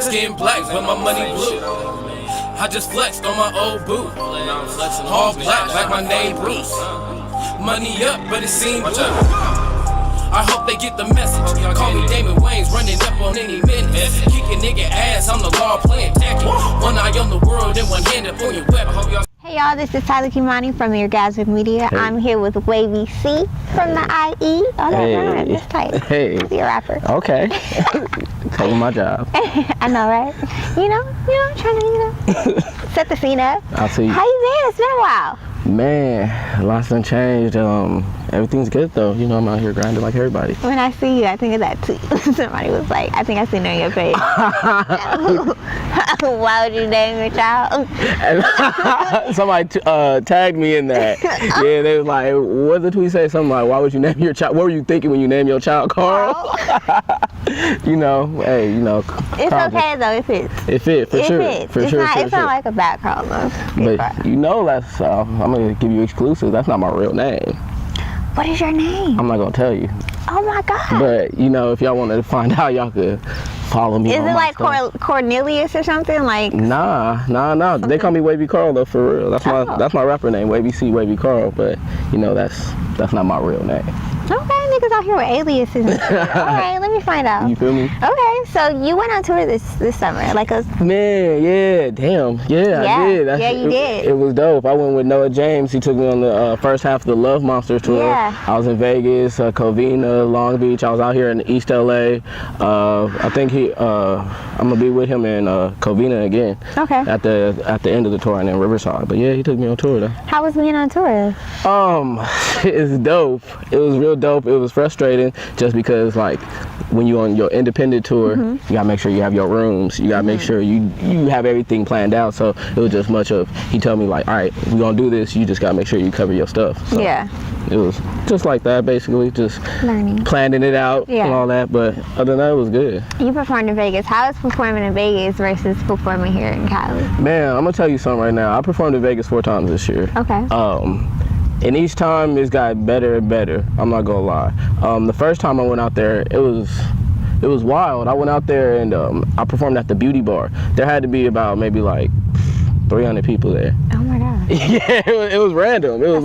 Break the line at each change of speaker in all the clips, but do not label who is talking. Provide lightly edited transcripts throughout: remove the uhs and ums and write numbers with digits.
Skin black, but my money blue. I just flexed on my old boo. All black, like my name Bruce. Money up, but it seemed blue. I hope they get the message. Call me Damon Wayans, running up on any minute. Kicking nigga ass, I'm the law playing tacky. One eye on the world and one hand up on your weapon.
Hey y'all, this is Tyler Khimani from Eargazmic Media. Hey. I'm here with Wavy C from the IE. Oh, that's right. That's tight.
Hey.
You're a rapper.
Okay. Taking my job.
I know, right? You know, trying to, set the scene up.
I'll see you.
How you been? It's been a while.
Man, lots done changed. Everything's good though. You know, I'm out here grinding like everybody.
When I see you, I think of that tweet. Somebody was like, I think I seen it on your page. Why would you name your child?
Somebody tagged me in that. Yeah, they was like, what did the tweet say? Something like, why would you name your child? What were you thinking when you named your child Carl? You know, hey, you know.
It's okay though, it fits.
It fits, for sure.
It's not like a bad Carl though.
But you know that's, I'm going to give you exclusive, that's not my real name.
What is your name?
I'm not going to tell you.
Oh my God.
But, you know, if y'all wanted to find out, y'all could follow me.
Is it like Cornelius or something? Like?
Nah. They call me Wavy Carl though, for real. That's my rapper name, Wavy C, Wavy Carl. But, you know, that's not my real name.
Okay, niggas out here with aliases and shit. All right, let me find out.
You feel me?
Okay, so you went on tour this summer, like a...
Man, yeah, damn. Yeah, I did.
You did.
It was dope. I went with Noa James. He took me on the first half of the Love Monsters tour.
Yeah.
I was in Vegas, Covina, Long Beach. I was out here in East LA. I think I'm gonna be with him in Covina again.
Okay.
At the end of the tour and in Riverside. But yeah, he took me on tour though.
How was being on tour?
It's dope. It was real dope. It was frustrating just because like when you're on your independent tour, you gotta make sure you have your rooms. You gotta make sure you have everything planned out. So it was just much of, he told me like, all right, we're gonna do this. You just gotta make sure you cover your stuff. So
yeah.
It was just like that, basically, just
learning,
planning it out and all that. But other than that, it was good.
You performed in Vegas. How is performing in Vegas versus performing here in Cali?
Man, I'm gonna tell you something right now. I performed in Vegas 4 times this year.
Okay.
And each time it's got better and better. I'm not gonna lie. The first time I went out there, it was wild. I went out there and I performed at the Beauty Bar. There had to be about maybe like 300 people there.
Oh my God.
Yeah, it was random. It was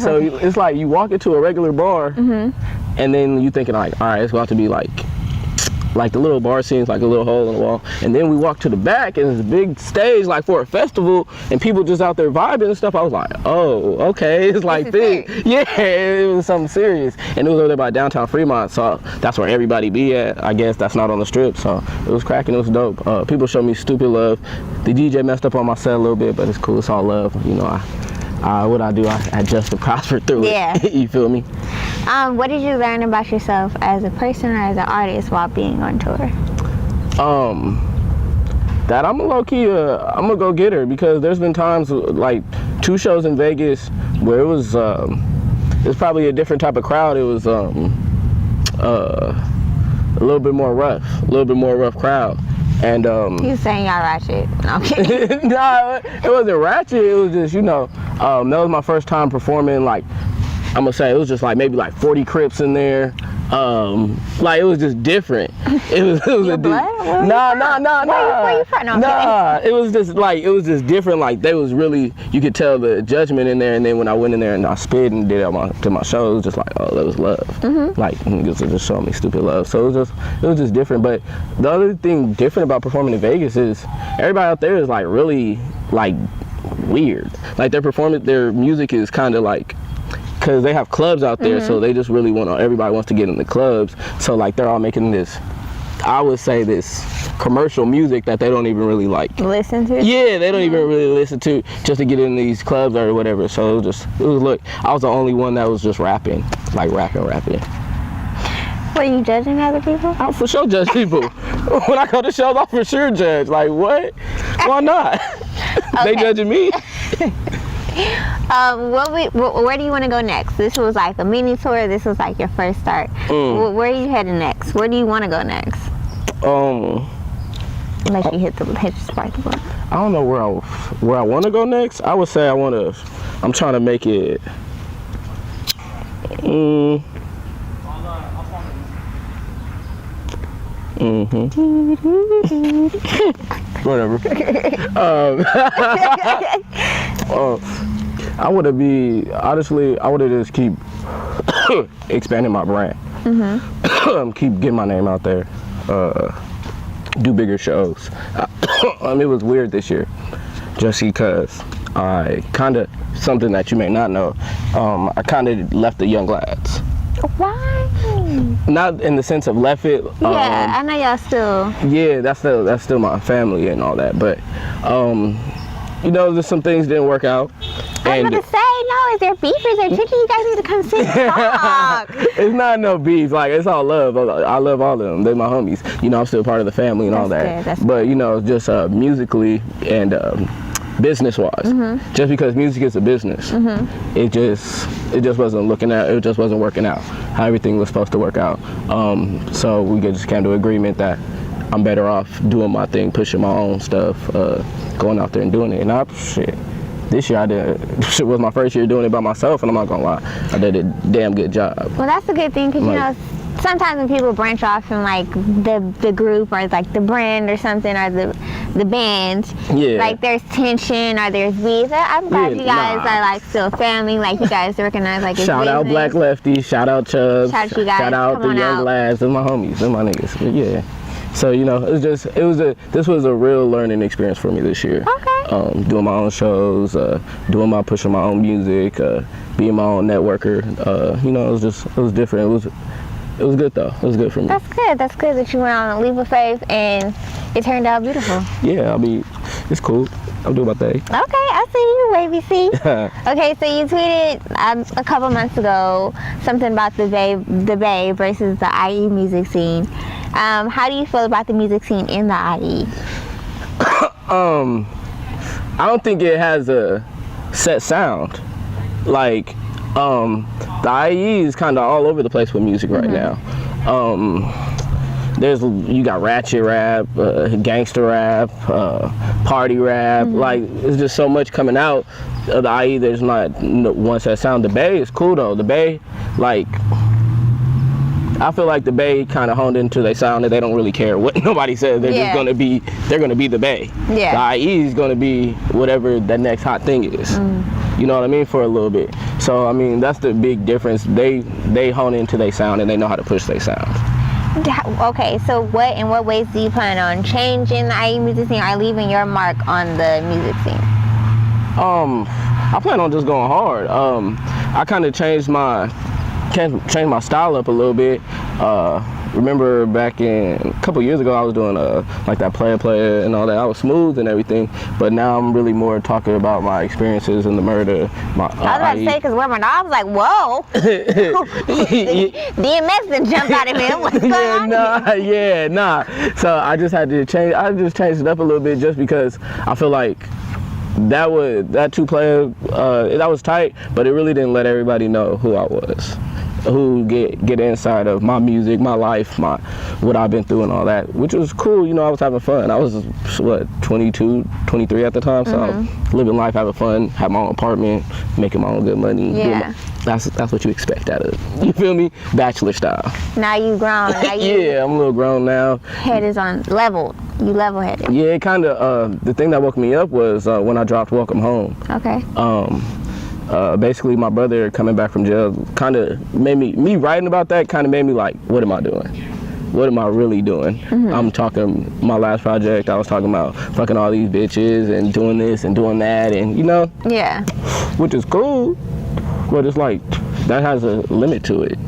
so it's like you walk into a regular bar and then you thinking like, all right, it's about to be like the little bar scenes, like a little hole in the wall. And then we walk to the back and it's a big stage like for a festival and people just out there vibing and stuff. I was like, oh, okay, it's like this. Yeah, it was something serious. And it was over there by downtown Fremont, so that's where everybody be at. I guess that's not on the strip, so it was cracking, it was dope. People showed me stupid love. The DJ messed up on my set a little bit, but it's cool, it's all love. You know, what I do, I adjust and prosper through it. You feel me?
What did you learn about yourself as a person or as an artist while being on tour?
That I'm a low-key, I'm a go-getter, because there's been times like 2 shows in Vegas where it was probably a different type of crowd. It was a little bit more rough crowd. And
you saying y'all ratchet? No, I'm kidding.
No, it wasn't ratchet. It was just, you know, that was my first time performing. Like, I'm gonna say it was just like maybe like 40 Crips in there. Like it was just different. It was
Your blood?
Nah.
Where you from? No,
it was just different. Like they was really, you could tell the judgment in there. And then when I went in there and I spit and did it to my show, it was just like, oh, that was love. Like niggas just showing me stupid love. So it was just different. But the other thing different about performing in Vegas is everybody out there is like really like weird. Like their music is kind of like, because they have clubs out there, so they just really everybody wants to get in the clubs. So like they're all making this, I would say, this commercial music that they don't even really like
listen to.
Yeah, they don't even really listen to, just to get in these clubs or whatever. So it was look, I was the only one that was just rapping, like rapping.
Were you judging other people?
I for sure judge people. When I go to shows, I for sure judge. Like what? Why not? They judging me.
Where do you want to go next? This was like a mini tour. This was like your first start. Where are you heading next? Where do you want to go next? Unless you hit the spark the button.
I don't know where I want to go next. I would say I'm trying to make it. Whatever. I would have just keep expanding my brand. Keep getting my name out there. Do bigger shows. It was weird this year, just because I kind of, something that you may not know, I kind of left the Young Lads.
Why?
Not in the sense of left it.
Yeah, I know y'all still.
Yeah, that's still my family and all that, but there's some things didn't work out.
I was about to say, no, is there beef? Is there chicken? You guys need to come sit and talk.
It's not no beef. Like, it's all love. I love all of them. They're my homies. I'm still part of the family and all that.
That's
but, just musically and business-wise, just because music is a business, it just wasn't working out how everything was supposed to work out. So we just came to agreement that I'm better off doing my thing, pushing my own stuff, going out there and doing it. And this year it was my first year doing it by myself, and I'm not gonna lie, I did a damn good job.
Well, that's a good thing, because sometimes when people branch off from like the group or like the brand or something, or the band, like there's tension or there's beef. I'm glad you guys are like still family, like you guys recognize like it's
shout
business.
Out Black Lefty, shout out Chubbs,
shout you guys,
shout out the Young Lads, they're my homies, they're my niggas. But yeah. So this was a real learning experience for me this year.
Okay.
Doing my own shows, pushing my own music, being my own networker. It was different. It was good though. It was good for me.
That's good. That's good that you went on a leap of faith and it turned out beautiful.
Yeah, it's cool. I'm doing my thing.
Okay, I see you, Wavy C. Okay, so you tweeted a couple months ago something about the Bay versus the IE music scene. How do you feel about the music scene in the IE?
I don't think it has a set sound. Like, the IE is kind of all over the place with music right now. You got ratchet rap, gangster rap, party rap. Like, it's just so much coming out of the IE. There's not one set sound. The Bay is cool though. The Bay, like, I feel like the Bay kind of honed into their sound, that they don't really care what nobody says. They're just gonna be the Bay. Yeah. The IE is gonna be whatever the next hot thing is. You know what I mean? For a little bit. So that's the big difference. They hone into their sound and they know how to push their sound.
Okay, so in what ways do you plan on changing the IE music scene or leaving your mark on the music scene?
I plan on just going hard. I kind of changed my style up a little bit. Remember back a couple years ago, I was doing like that player and all that. I was smooth and everything, but now I'm really more talking about my experiences in the murder.
I was about to say, because where I was like, whoa, DMX done jumped out of him. What's going on?
So I just had to change. I just changed it up a little bit just because I feel like that two player that was tight, but it really didn't let everybody know who I was, who get inside of my music, my life, what I've been through and all that, which was cool. I was having fun. I was 22, 23 at the time, so living life, having fun, have my own apartment, making my own good money.
Yeah.
That's what you expect out of, you feel me? Bachelor style.
Now you grown.
Yeah, I'm a little grown now.
Head is on level. You level-headed.
Yeah, kind of. The thing that woke me up was when I dropped Welcome Home.
Okay.
Basically, my brother coming back from jail kind of made me writing about that kind of made me like, what am I doing? What am I really doing? I'm talking, my last project, I was talking about fucking all these bitches and doing this and doing that, and
Yeah.
Which is cool, but it's like, that has a limit to it.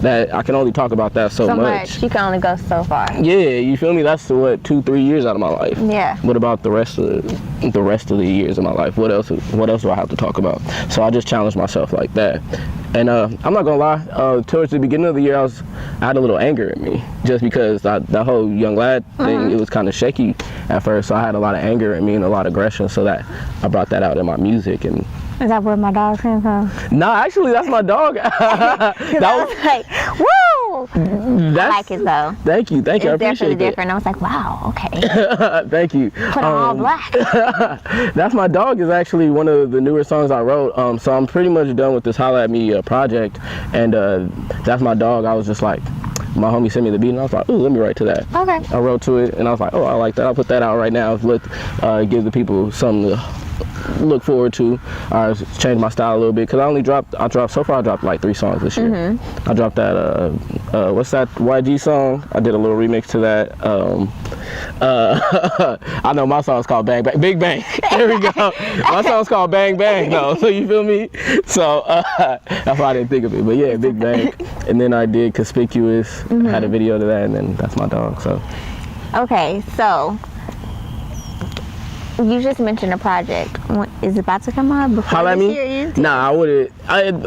That I can only talk about that so much.
You can only go so far.
Yeah, you feel me? That's 2-3 years out of my life.
Yeah.
What about the rest of the years of my life? What else do I have to talk about? So I just challenged myself like that. And I'm not gonna lie, towards the beginning of the year, I had a little anger in me, just because that whole Young Lad thing, it was kind of shaky at first. So I had a lot of anger in me and a lot of aggression. So that I brought that out in my music. And
is that where my dog came from?
No, actually, that's my dog. That
was like, woo! I like it though.
Thank you. I appreciate it.
It's definitely different. I was like, wow, okay.
Thank you.
Put on all black.
That's my dog is actually one of the newer songs I wrote. So I'm pretty much done with this Holla at Me project, and that's my dog. I was just like, my homie sent me the beat, and I was like, ooh, let me write to that.
Okay.
I wrote to it, and I was like, oh, I like that. I'll put that out right now. Give the people something to look forward to. I changed my style a little bit because I dropped like 3 songs this year. I dropped that what's that YG song? I did a little remix to that. I know my song's called Bang Bang, Big Bang. There we go. My song's called Bang Bang though, so you feel me? So that's why I didn't think of it, but yeah, Big Bang. And then I did Conspicuous, had a video to that, and then that's my dog. So
okay, so you just mentioned a project. Is it about to come out before this year ends?
Nah, I wouldn't.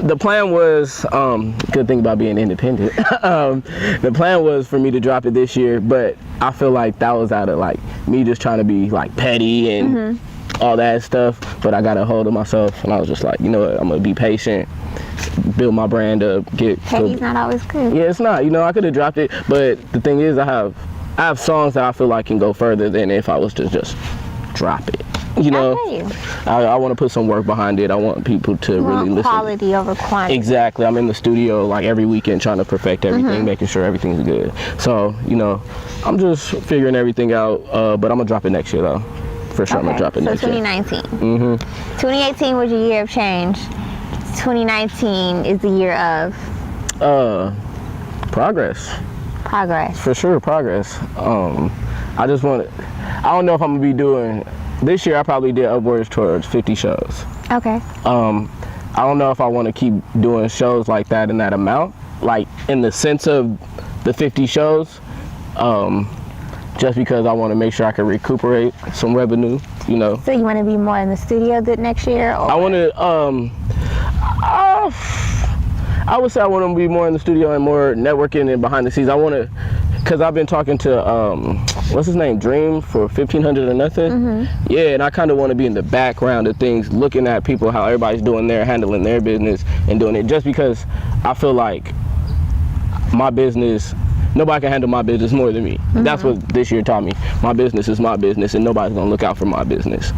The plan was, good thing about being independent. The plan was for me to drop it this year, but I feel like that was out of like me just trying to be like petty and all that stuff. But I got a hold of myself, and I was just like, you know what? I'm gonna be patient, build my brand up,
petty's not always good.
Yeah, it's not. You know, I could have dropped it, but the thing is, I have songs that I feel like can go further than if I was to just drop it. You know, I want to put some work behind it. I want people to really listen.
Quality over quantity.
Exactly. I'm in the studio like every weekend trying to perfect everything, making sure everything's good. So, you know, I'm just figuring everything out, but I'm going to drop it next year though. For sure, I'm going to drop it next year.
2019. 2018 was your year of change. 2019 is the year of?
Progress.
Progress.
For sure, progress. I just want to, I don't know if I'm going to be doing, this year I probably did upwards towards 50 shows.
Okay.
I don't know if I want to keep doing shows like that in that amount, like in the sense of the 50 shows, just because I want to make sure I can recuperate some revenue, you know.
So you want to be more in the studio next year? Or?
I want to, I would say I want to be more in the studio and more networking and behind the scenes. I want to, because I've been talking to, what's his name, Dream for 1500 or nothing. Yeah, and I kind of want to be in the background of things, looking at people, how everybody's doing their, handling their business and doing it, just because I feel like my business, nobody can handle my business more than me. That's what this year taught me. My business is my business, and nobody's gonna look out for my business.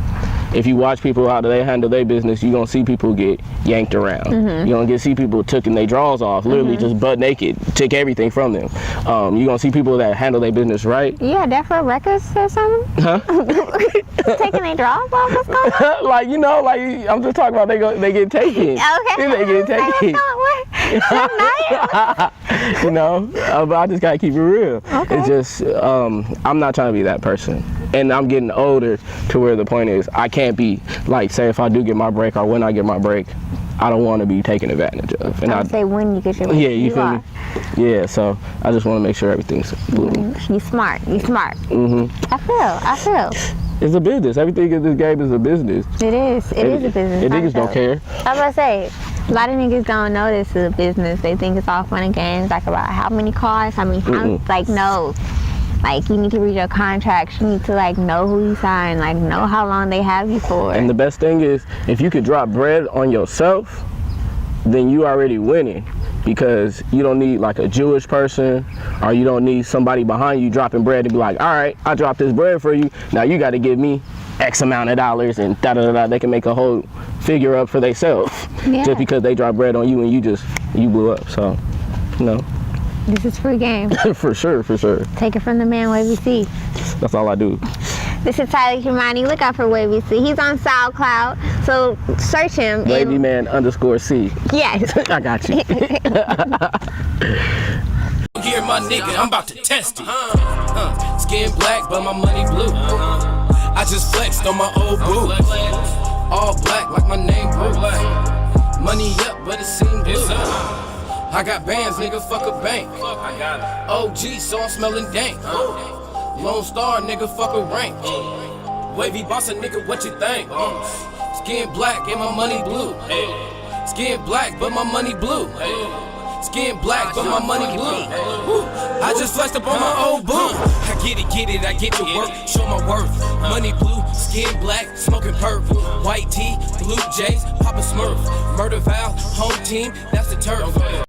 If you watch people how they handle their business, you're gonna see people get yanked around. You're gonna see people taking their drawers off, literally just butt naked, take everything from them. You're gonna see people that handle their business right.
Yeah, Defra Records or something? Huh? Taking their drawers off? What's going on?
Like, you know, like, I'm just talking about they get taken.
Okay.
They get taken. You know, but I just gotta keep it real.
Okay.
It's just, I'm not trying to be that person. And I'm getting older to where the point is, I can't be, like, say if I do get my break or when I get my break, I don't want to be taken advantage of. And
I say when you get your break.
Yeah, you feel me? Yeah, so I just want to make sure everything's boom.
You smart. I feel.
It's a business. Everything in this game is a business.
It is a business.
And niggas don't care.
I was about to say, a lot of niggas don't know this is a business. They think it's all fun and games, like about how many cars, how many houses. Like, no. Like, you need to read your contracts. You need to, like, know who you sign, like, know how long they have you for.
And the best thing is, if you could drop bread on yourself, then you already winning, because you don't need, like, a Jewish person, or you don't need somebody behind you dropping bread to be like, all right, I dropped this bread for you. Now you got to give me X amount of dollars and da-da-da-da. They can make a whole figure up for themselves just because they drop bread on you and you blew up. So, you know.
This is free game.
For sure.
Take it from the man, Wavy C.
That's all I do.
This is Tyler Khimani. Look out for Wavy C. He's on SoundCloud, so search him.
Wavy man _C.
Yes.
I got you.
Here, my nigga, I'm about to test it. Skin black, but my money blue. I just flexed on my old boo. All black, like my name Bruce. Money up, but it seemed blue. I got bands, nigga, fuck a bank. I got it. OG, so I'm smelling dank. Lone Star, nigga, fuck a rank. Wavy boss, a nigga, what you think? Skin black and my money blue. Skin black, but my money blue. Skin black, but my money blue. I just flexed up on my old boo. I get it, I get to work, show my worth. Money blue, skin black, smoking perp. White tee, blue jays, Papa Smurf. Murder Val, home team, that's the turf.